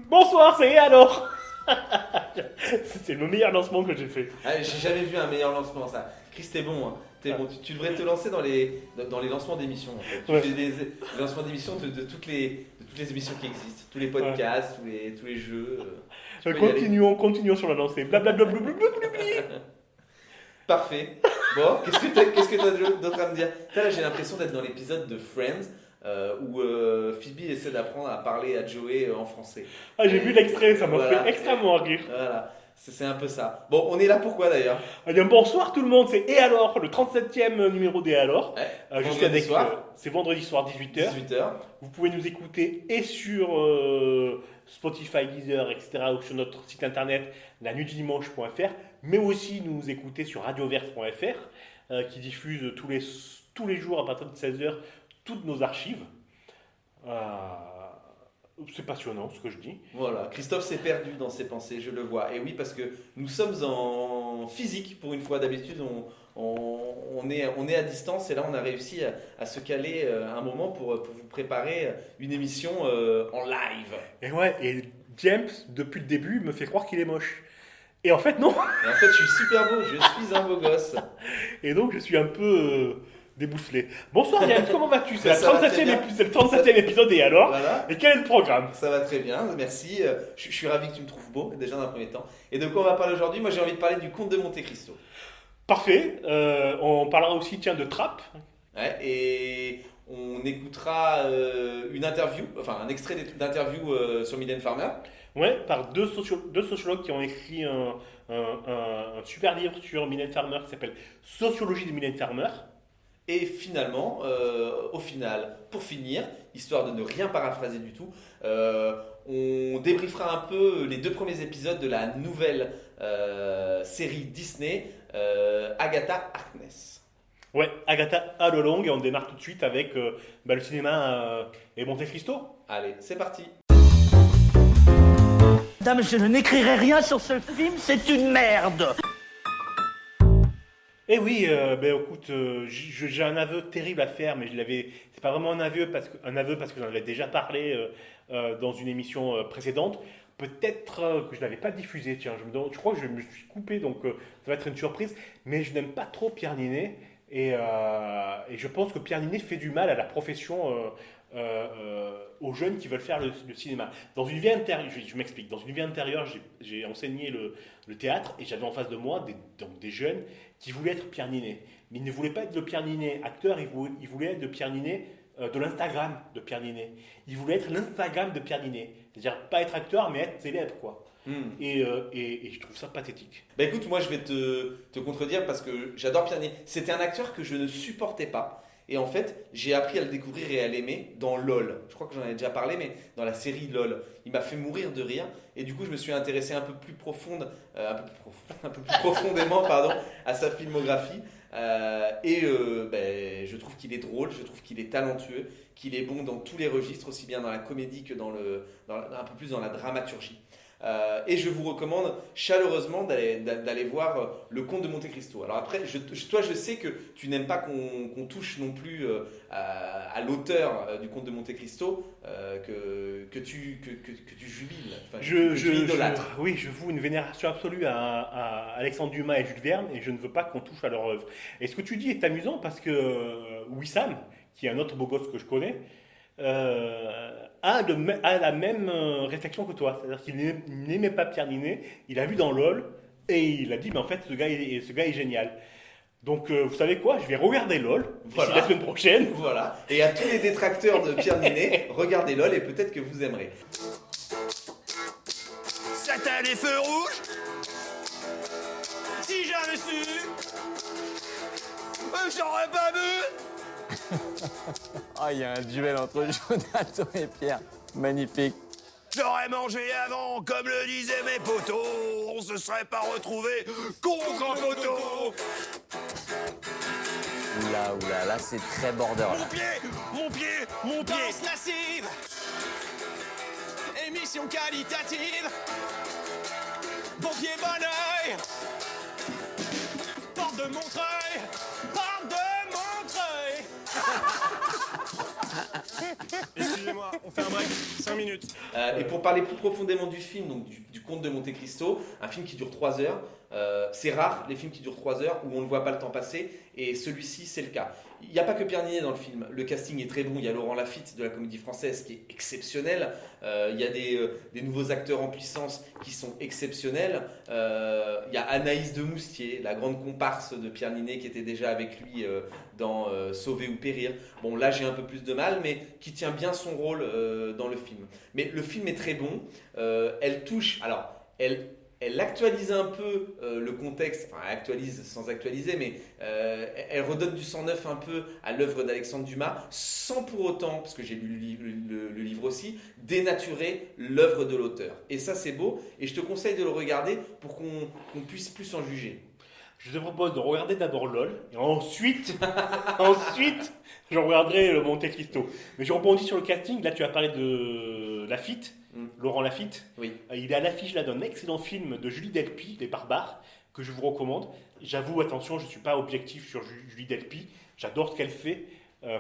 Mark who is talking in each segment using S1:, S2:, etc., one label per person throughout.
S1: Bonsoir, c'est alors. C'est le meilleur lancement que j'ai fait.
S2: Ah, j'ai jamais vu un meilleur lancement, ça. Chris, t'es bon, hein. T'es bon. Tu devrais te lancer dans les lancements d'émissions, en fait.
S1: Ouais.
S2: Tu fais des lancements d'émissions de toutes les émissions qui existent, tous les podcasts, tous les jeux. Tu peux y aller.
S1: Continuons sur la lancée. Blablabla.
S2: Parfait. Bon, qu'est-ce que t'as d'autre à me dire? Là, j'ai l'impression d'être dans l'épisode de Friends où Phoebe essaie d'apprendre à parler à Joey en français.
S1: Ah, j'ai vu l'extrait, ça m'a
S2: Voilà.
S1: fait extrêmement rire.
S2: Voilà, c'est un peu ça. Bon, on est là pourquoi d'ailleurs?
S1: Eh bien, bonsoir tout le monde, c'est Et alors, le 37e numéro d'Et alors.
S2: Ouais,
S1: Je suis
S2: vendredi
S1: avec.
S2: soir.
S1: C'est vendredi soir, 18h.
S2: 18h.
S1: Vous pouvez nous écouter et sur Spotify, Deezer, etc. ou sur notre site internet lanuitdimanche.fr, mais aussi nous écouter sur radioverse.fr qui diffuse tous les jours à partir de 16h toutes nos archives. C'est passionnant ce que je dis.
S2: Voilà, Christophe s'est perdu dans ses pensées, je le vois. Et oui, parce que nous sommes en physique pour une fois. D'habitude, on est à distance et là, on a réussi à se caler un moment pour vous préparer une émission en live.
S1: Et ouais, et James, depuis le début, me fait croire qu'il est moche. Et en fait, non.
S2: Et en fait, je suis super beau, je suis un beau gosse.
S1: Et donc, je suis un peu débousselé. Bonsoir James, comment vas-tu? C'est
S2: Ça va
S1: le
S2: très bien.
S1: 37e épisode et alors?
S2: Voilà,
S1: Et quel est le programme?
S2: ça va très bien, merci. Je suis ravi que tu me trouves beau, déjà dans un premier temps. Et de quoi on va parler aujourd'hui? Moi, j'ai envie de parler du Comte de Monte Cristo.
S1: Parfait. On parlera aussi, tiens, de Trappe.
S2: Ouais, et on écoutera une interview, enfin un extrait d'interview sur Mylène Farmer.
S1: Ouais, par deux sociologues qui ont écrit un super livre sur Mylène Farmer qui s'appelle Sociologie de Mylène Farmer.
S2: Et finalement, au final, pour finir, histoire de ne rien paraphraser du tout, on débriefera un peu les 2 premiers épisodes de la nouvelle série Disney, Agatha Harkness.
S1: Ouais, Agatha all along, et on démarre tout de suite avec le cinéma et Monte Cristo.
S2: Allez, c'est parti.
S3: Madame, je n'écrirai rien sur ce film, c'est une merde.
S1: Eh oui, écoute, j'ai un aveu terrible à faire, mais c'est pas vraiment un aveu parce que j'en avais déjà parlé dans une émission précédente. Peut-être que je l'avais pas diffusé, tiens, je crois que je me suis coupé, donc ça va être une surprise. Mais je n'aime pas trop Pierre Ninet et je pense que Pierre Ninet fait du mal à la profession. Aux jeunes qui veulent faire le cinéma. Dans une vie intérieure, je m'explique, dans une vie intérieure, j'ai enseigné le théâtre et j'avais en face de moi des jeunes qui voulaient être Pierre Ninet. Mais ils ne voulaient pas être le Pierre Ninet acteur, ils voulaient être de Pierre Ninet, de l'Instagram de Pierre Ninet. Ils voulaient être l'Instagram de Pierre Ninet. C'est-à-dire pas être acteur, mais être célèbre, quoi. Et je trouve ça pathétique.
S2: Bah écoute, moi je vais te contredire parce que j'adore Pierre Ninet. C'était un acteur que je ne supportais pas. Et en fait, j'ai appris à le découvrir et à l'aimer dans LOL. Je crois que j'en ai déjà parlé, mais dans la série LOL. Il m'a fait mourir de rire. Et du coup, je me suis intéressé un peu plus profondément, pardon, à sa filmographie. Je trouve qu'il est drôle, je trouve qu'il est talentueux, qu'il est bon dans tous les registres, aussi bien dans la comédie que un peu plus dans la dramaturgie. Et je vous recommande chaleureusement d'aller voir Le Comte de Monte Cristo. Alors après, toi je sais que tu n'aimes pas qu'on touche non plus à l'auteur du Comte de Monte Cristo, que tu jubiles, enfin, que tu idolâtres.
S1: Oui, je voue une vénération absolue à Alexandre Dumas et Jules Verne et je ne veux pas qu'on touche à leur œuvre. Et ce que tu dis est amusant parce que Wissam, qui est un autre beau gosse que je connais, a la même réflexion que toi. C'est-à-dire qu'il n'aimait pas Pierre Ninet, il a vu dans LOL et il a dit mais en fait ce gars est génial. Donc vous savez quoi, je vais regarder LOL d'ici la semaine prochaine.
S2: Voilà. Et à tous les détracteurs de Pierre Ninet, regardez LOL et peut-être que vous aimerez.
S4: C'était les feux rouges. Si j'avais su, j'aurais pas vu.
S5: Ah, il y a un duel entre Jonathan et Pierre. Magnifique.
S4: J'aurais mangé avant, comme le disaient mes potos. On se serait pas retrouvés contre un poteau.
S5: Oula, là, c'est très border, là.
S4: Mon pied. Danse lascive. Émission qualitative. Bon pied, bon oeil. Porte de Montreuil. Porte de Montreuil. Excusez-moi, on fait un break, 5 minutes.
S2: Et pour parler plus profondément du film, donc du Comte de Monte Cristo, un film qui dure 3 heures, c'est rare les films qui durent 3 heures où on ne voit pas le temps passer, et celui-ci c'est le cas. Il n'y a pas que Pierre Ninet dans le film, le casting est très bon, il y a Laurent Lafitte de la Comédie Française qui est exceptionnel, il y a des nouveaux acteurs en puissance qui sont exceptionnels, il y a Anaïs de Moustier, la grande comparse de Pierre Ninet qui était déjà avec lui dans Sauver ou Périr. Bon là j'ai un peu plus de mal, mais qui tient bien son rôle dans le film. Mais le film est très bon, elle touche, alors elle actualise un peu le contexte, enfin elle actualise sans actualiser, mais elle redonne du sang neuf un peu à l'œuvre d'Alexandre Dumas, sans pour autant, parce que j'ai lu le livre aussi, dénaturer l'œuvre de l'auteur. Et ça c'est beau, et je te conseille de le regarder pour qu'on puisse plus en juger.
S1: Je te propose de regarder d'abord LOL, et ensuite, je regarderai le Monte Cristo. Mais je rebondis sur le casting, là tu as parlé de Lafitte, Laurent Lafitte.
S2: Oui.
S1: Il est à l'affiche là d'un excellent film de Julie Delpy, Les Barbares, que je vous recommande. J'avoue, attention, je ne suis pas objectif sur Julie Delpy, j'adore ce qu'elle fait,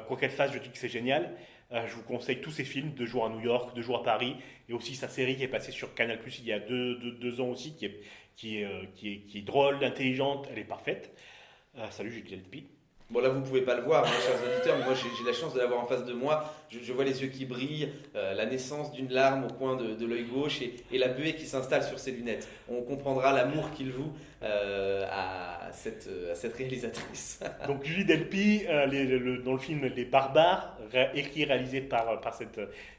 S1: quoi qu'elle fasse, je dis que c'est génial. Je vous conseille tous ses films, 2 jours à New York, 2 jours à Paris, et aussi sa série qui est passée sur Canal+, il y a deux ans aussi, qui est drôle, intelligente, elle est parfaite. Salut Julie Delpy.
S2: Bon là vous pouvez pas le voir, hein, chers auditeurs, mais moi j'ai la chance de l'avoir en face de moi. Je vois les yeux qui brillent, la naissance d'une larme au coin de l'œil gauche et la buée qui s'installe sur ses lunettes. On comprendra l'amour qu'il voue à cette réalisatrice.
S1: Donc Julie Delpy, dans le film Les Barbares, écrit et réalisé par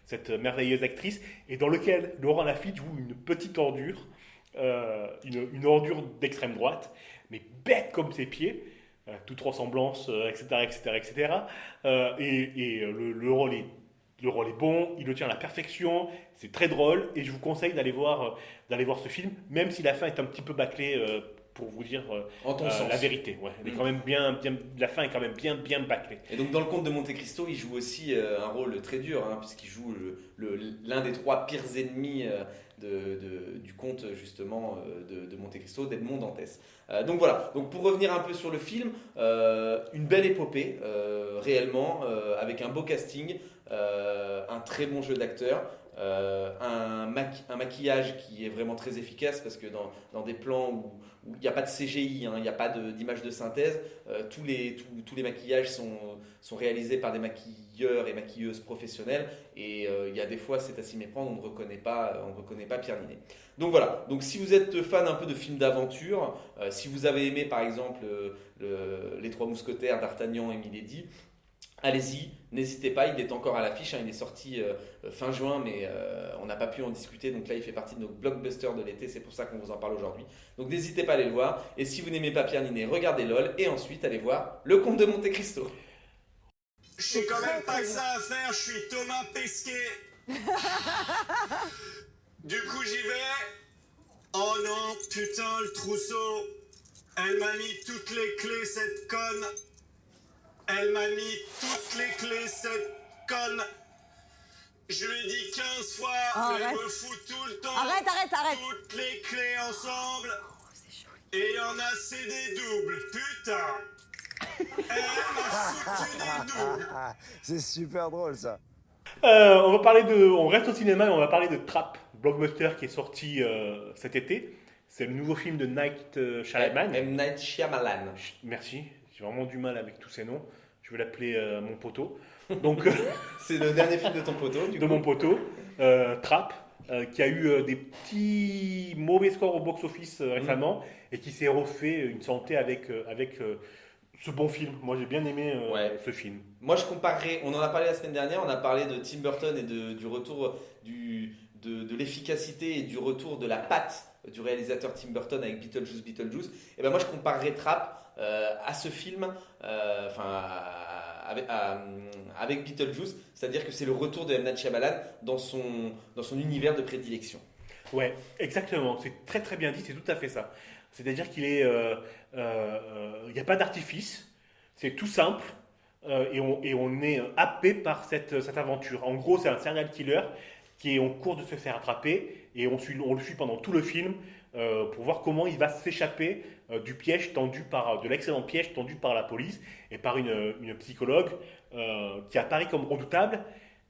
S1: cette merveilleuse actrice, et dans lequel Laurent Lafitte joue une petite ordure, une ordure d'extrême droite, mais bête comme ses pieds. Toute ressemblance, etc. Le rôle est bon, il le tient à la perfection, c'est très drôle, et je vous conseille d'aller voir ce film, même si la fin est un petit peu bâclée, pour vous dire
S2: En ton sens.
S1: la vérité. Ouais. Elle est quand même la fin est quand même bien bâclée.
S2: Et donc dans le Comte de Monte Cristo, il joue aussi un rôle très dur, hein, puisqu'il joue l'un des 3 pires ennemis du comte justement de Monte Cristo, d'Edmond Dantès. Donc voilà, donc pour revenir un peu sur le film, une belle épopée réellement, avec un beau casting, un très bon jeu d'acteur, un maquillage qui est vraiment très efficace, parce que dans des plans où il n'y a pas de CGI, hein, il n'y a pas d'image de synthèse, tous les maquillages sont réalisés par des maquilleurs et maquilleuses professionnels, et il y a des fois c'est à s'y méprendre, on ne reconnaît pas Pierre Ninet. Donc voilà, donc si vous êtes fan un peu de films d'aventure, si vous avez aimé par exemple Les 3 Mousquetaires d'Artagnan et Milady, allez-y, n'hésitez pas, il est encore à l'affiche, hein, il est sorti fin juin, mais on n'a pas pu en discuter, donc là il fait partie de nos blockbusters de l'été, c'est pour ça qu'on vous en parle aujourd'hui. Donc n'hésitez pas à aller le voir, et si vous n'aimez pas Pierre Ninet, regardez LOL, et ensuite allez voir Le Comte de Monte Cristo.
S4: J'ai quand même pas que ça à faire, je suis Thomas Pesquet. Du coup j'y vais. Oh non, putain le trousseau. Elle m'a mis toutes les clés cette conne. Elle m'a mis toutes les clés cette conne. Je lui ai dit 15 fois, mais elle me fout tout le temps.
S6: Arrête.
S4: Toutes les clés ensemble. Et il y en a c'est des doubles, putain. Elle m'a foutu des doubles.
S7: C'est super drôle ça.
S1: On reste au cinéma et on va parler de Trap, blockbuster qui est sorti cet été. C'est le nouveau film de Night Shyamalan.
S2: M. Night Shyamalan.
S1: Merci, j'ai vraiment du mal avec tous ces noms. Je vais l'appeler mon poteau. Donc,
S2: C'est le dernier film de ton poteau, du coup.
S1: mon poteau, Trap, qui a eu des petits mauvais scores au box-office récemment et qui s'est refait une santé avec ce bon film. Moi, j'ai bien aimé ce film.
S2: Moi, je comparerais, on en a parlé la semaine dernière, on a parlé de Tim Burton et du retour de l'efficacité et du retour de la patte du réalisateur Tim Burton avec Beetlejuice. Et ben moi, je comparerais Trap à ce film, avec Beetlejuice, c'est-à-dire que c'est le retour de M. Night Shyamalan dans son univers de prédilection.
S1: Ouais, exactement. C'est très très bien dit, c'est tout à fait ça. C'est-à-dire qu'il est, il n'y a pas d'artifice, c'est tout simple et on est happé par cette aventure. En gros, c'est un serial killer qui est en cours de se faire attraper et on le suit pendant tout le film pour voir comment il va s'échapper du piège de l'excellent piège tendu par la police et par une psychologue qui apparaît comme redoutable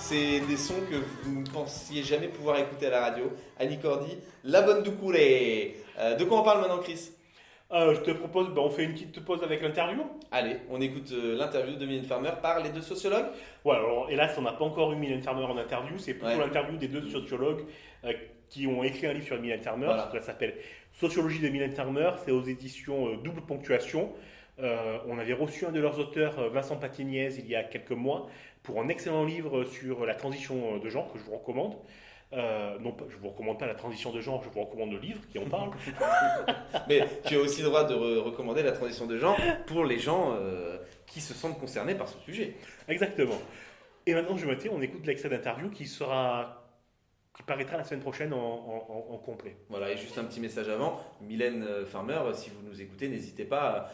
S2: C'est des sons que vous ne pensiez jamais pouvoir écouter à la radio. Annie Cordy, La Bonne Doucourée. De quoi on parle maintenant, Chris?
S1: Je te propose, on fait une petite pause avec l'interview.
S2: Allez, on écoute l'interview de Mylène Farmer par les deux sociologues.
S1: Ouais, alors hélas, on n'a pas encore eu Mylène Farmer en interview. C'est plutôt l'interview des deux sociologues qui ont écrit un livre sur Mylène Farmer.
S2: Voilà.
S1: Ça s'appelle Sociologie de Mylène Farmer. C'est aux éditions Double Ponctuation. On avait reçu un de leurs auteurs, Vincent Patiniez, il y a quelques mois, pour un excellent livre sur la transition de genre que je vous recommande. Non, je ne vous recommande pas la transition de genre, je vous recommande le livre qui en parle.
S2: Mais tu as aussi le droit de recommander la transition de genre pour les gens qui se sentent concernés par ce sujet.
S1: Exactement. Et maintenant, on écoute l'extrait d'interview qui paraîtra la semaine prochaine en complet.
S2: Voilà, et juste un petit message avant, Mylène Farmer, si vous nous écoutez, n'hésitez pas,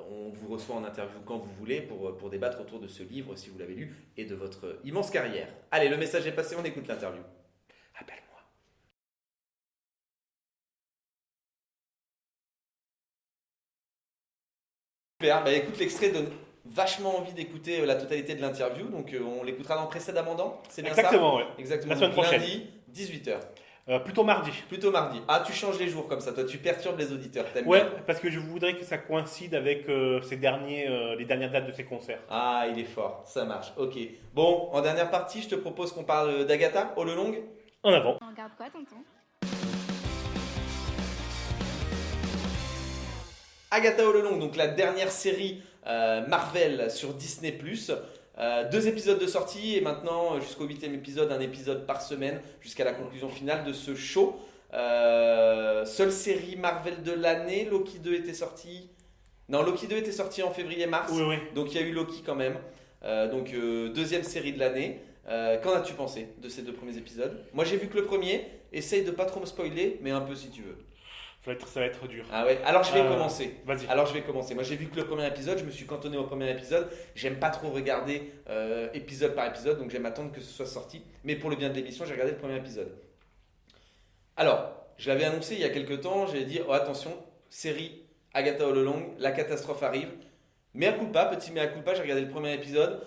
S2: on vous reçoit en interview quand vous voulez pour débattre autour de ce livre, si vous l'avez lu, et de votre immense carrière. Allez, le message est passé, on écoute l'interview.
S1: Appelle-moi.
S2: Super, bah écoute, l'extrait donne vachement envie d'écouter la totalité de l'interview, donc on l'écoutera dans Précédemment dans, c'est bien
S1: Exactement,
S2: ça?
S1: ouais.
S2: Exactement,
S1: La semaine
S2: donc
S1: prochaine.
S2: lundi, 18h.
S1: Plutôt mardi.
S2: Plutôt mardi. Ah, tu changes les jours comme ça, toi tu perturbes les auditeurs, t'aimes
S1: Ouais,
S2: bien.
S1: parce que je voudrais que ça coïncide avec les dernières dates de ces concerts.
S2: Ah, il est fort, ça marche, ok. Bon, en dernière partie, je te propose qu'on parle d'Agatha, All Along.
S1: En avant.
S8: On regarde quoi, tonton?
S2: Agatha All Along, donc la dernière série Marvel sur Disney+. 2 épisodes de sortie et maintenant jusqu'au 8e épisode, un épisode par semaine jusqu'à la conclusion finale de ce show. Seule série Marvel de l'année, Loki 2 était sorti. Non, Loki 2 était sorti en février-mars,
S1: Oui.
S2: donc il y a eu Loki quand même. Donc deuxième série de l'année. Qu'en as-tu pensé de ces 2 premiers épisodes? Moi j'ai vu que le premier, essaye de pas trop me spoiler, mais un peu si tu veux.
S1: Ça va être dur.
S2: Ah ouais, alors je vais commencer.
S1: Vas-y.
S2: Alors je vais commencer. Moi j'ai vu que le premier épisode, je me suis cantonné au premier épisode. J'aime pas trop regarder épisode par épisode, donc j'aime attendre que ce soit sorti. Mais pour le bien de l'émission, j'ai regardé le premier épisode. Alors, je l'avais annoncé il y a quelques temps, j'ai dit oh, attention, série Agatha All Along, la catastrophe arrive. Mea culpa, petit mea culpa, j'ai regardé le premier épisode.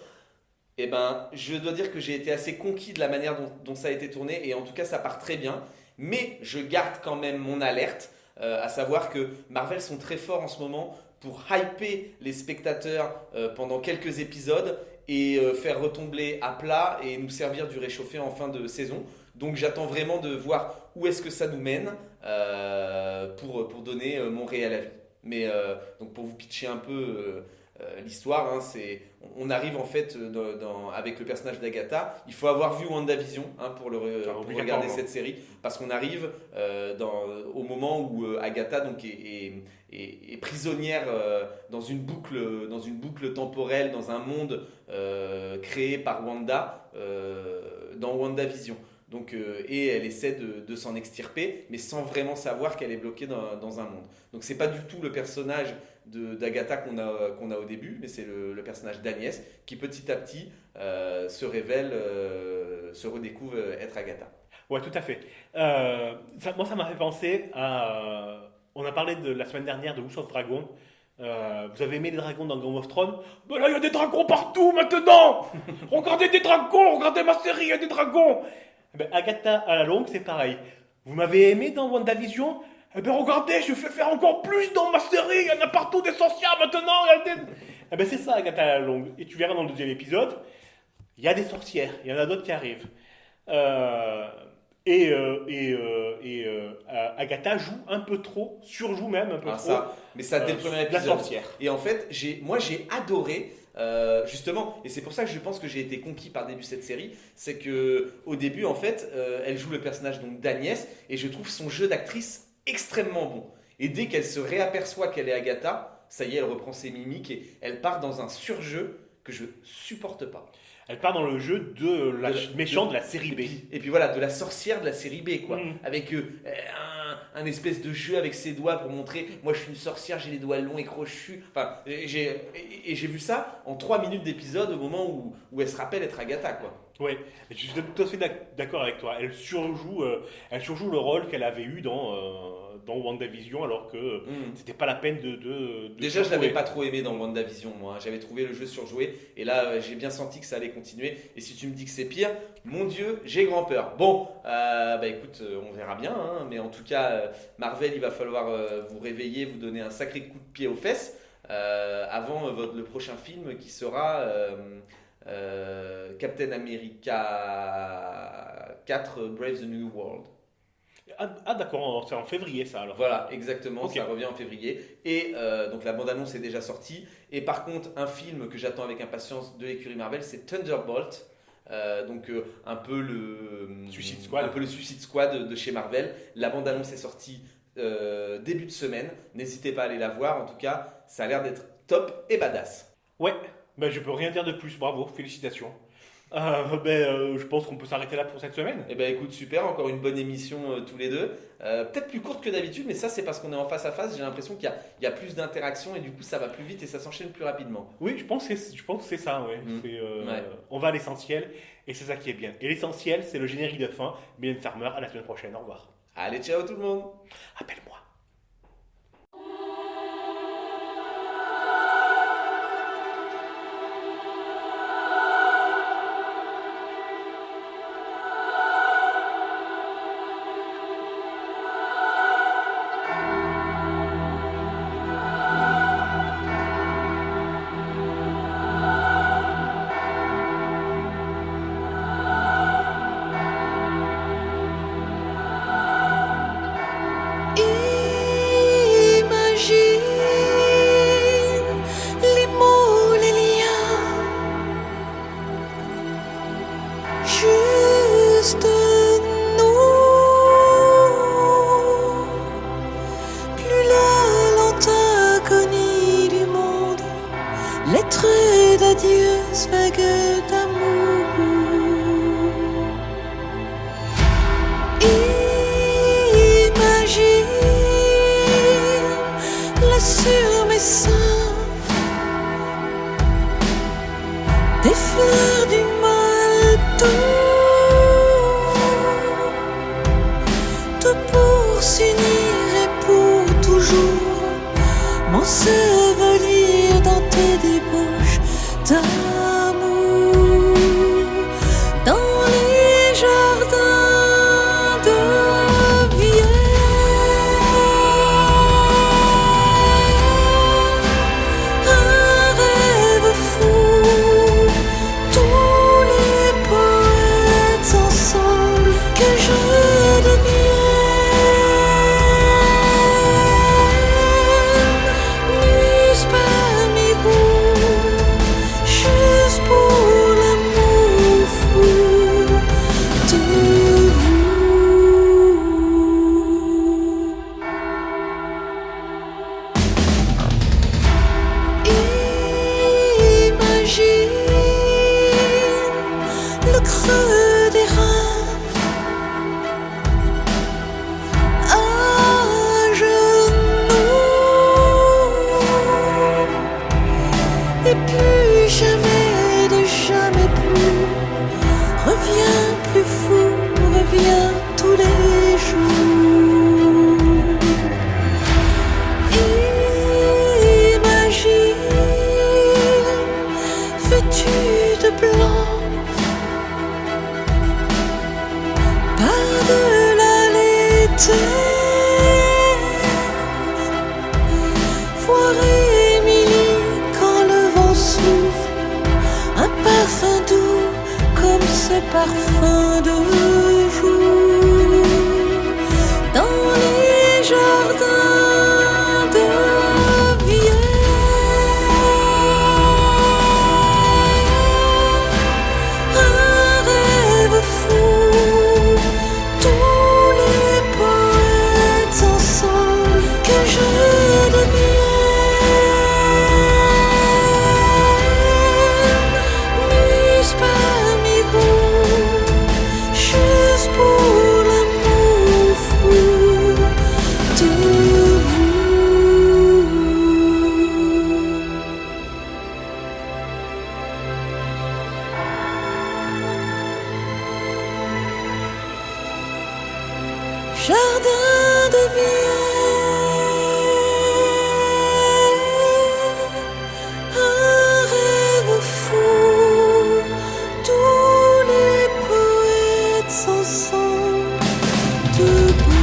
S2: Et ben, je dois dire que j'ai été assez conquis de la manière dont ça a été tourné, et en tout cas ça part très bien. Mais je garde quand même mon alerte. À savoir que Marvel sont très forts en ce moment pour hyper les spectateurs pendant quelques épisodes et faire retomber à plat et nous servir du réchauffé en fin de saison. Donc j'attends vraiment de voir où est-ce que ça nous mène pour donner mon réel avis. Mais donc pour vous pitcher un peu l'histoire, hein, on arrive en fait avec le personnage d'Agatha. Il faut avoir vu WandaVision pour regarder cette série, parce qu'on arrive au moment où Agatha donc, est prisonnière dans une boucle temporelle, dans un monde créé par Wanda dans WandaVision. Donc, et elle essaie de s'en extirper, mais sans vraiment savoir qu'elle est bloquée dans un monde. Donc c'est pas du tout le personnage d'Agatha qu'on a au début, mais c'est le personnage d'Agnès qui petit à petit se révèle, se redécouvre être Agatha.
S1: Ouais, tout à fait. Moi, ça m'a fait penser à... On a parlé la semaine dernière de House of Dragon. Vous avez aimé les dragons dans Game of Thrones? Ben là, il y a des dragons partout maintenant. Regardez des dragons, regardez ma série, il y a des dragons. Ben, Agatha à la longue, c'est pareil. Vous m'avez aimé dans WandaVision? Eh bien regardez, je fais faire encore plus dans ma série, il y en a partout des sorcières maintenant. Eh ben c'est ça Agatha à la longue. Et tu verras dans le 2e épisode, il y a des sorcières, il y en a d'autres qui arrivent. Agatha joue un peu trop, surjoue même un peu trop.
S2: Mais ça dès le premier épisode.
S1: La sorcière.
S2: Et en fait, moi j'ai adoré. Justement, et c'est pour ça que je pense que j'ai été conquis par le début de cette série, c'est que au début en fait, elle joue le personnage donc d'Agnès, et je trouve son jeu d'actrice extrêmement bon. Et dès qu'elle se réaperçoit qu'elle est Agatha, ça y est, elle reprend ses mimiques et elle part dans un surjeu que je supporte pas.
S1: Elle part dans le jeu de la méchante de la série B.
S2: Et puis voilà, de la sorcière de la série B, quoi. Avec un espèce de jeu avec ses doigts pour montrer, moi je suis une sorcière, j'ai les doigts longs et crochus. Enfin, j'ai vu ça en 3 minutes d'épisode au moment où elle se rappelle être Agatha, quoi.
S1: Ouais, je suis tout à fait d'accord avec toi. Elle surjoue le rôle qu'elle avait eu dans WandaVision, alors que c'était pas la peine de
S2: Déjà, je
S1: surjouer.
S2: l'avais pas trop aimé dans WandaVision, moi. J'avais trouvé le jeu surjoué. Et là, j'ai bien senti que ça allait continuer. Et si tu me dis que c'est pire, mon Dieu, j'ai grand peur. Bon, bah écoute, on verra bien. Hein, mais en tout cas, Marvel, il va falloir vous réveiller, vous donner un sacré coup de pied aux fesses avant le prochain film qui sera Captain America 4 Brave the New World.
S1: Ah, d'accord, c'est en février ça alors.
S2: Voilà, exactement,
S1: Ok.
S2: ça revient en février. Et donc la bande-annonce est déjà sortie. Et par contre, un film que j'attends avec impatience de l'écurie Marvel, c'est Thunderbolt. Un peu le
S1: Suicide Squad.
S2: un peu le Suicide Squad de chez Marvel. La bande-annonce est sortie début de semaine. N'hésitez pas à aller la voir. En tout cas, ça a l'air d'être top et badass.
S1: Ouais, ben je peux rien dire de plus, bravo, félicitations. Je pense qu'on peut s'arrêter là pour cette semaine.
S2: Eh ben écoute, super, encore une bonne émission tous les deux. Peut-être plus courte que d'habitude, mais ça c'est parce qu'on est en face à face. J'ai l'impression qu'il y a plus d'interaction et du coup ça va plus vite et ça s'enchaîne plus rapidement.
S1: Oui, je pense que c'est ça, ouais.
S2: Ouais.
S1: On va à l'essentiel et c'est ça qui est bien. Et l'essentiel, c'est le générique de fin. Mylène Farmer, à la semaine prochaine, au revoir.
S2: Allez, ciao tout le monde.
S1: Appelle-moi.
S8: Imagine les mots, les liens, juste nous, plus la lente agonie du monde, lettre d'adieu, vague d'amour. Imagine-la sur mes seins, des fleurs du mal tout pour s'unir et pour toujours m'ensevelir dans tes débauches d'amour, dans les jardins de Vienne. Un rêve fou, tous les poètes ensemble, que je devienne muse parmi vous, juste pour l'amour fou de vous. Imagine le creux des reins, à genoux, et plus jamais, de jamais plus, reviens plus fou, reviens tous les jours. Imagine, vêtu de blanc, par-delà les terres, voir Émilie quand le vent souffle, un parfum doux comme ce parfum de jour, dans les jardins de Vienne. Un rêve fou, tous les poètes ensemble, que je devienne muse parmi vous, je jardin de vie, un rêve fou, tous les poètes s'en sont debout.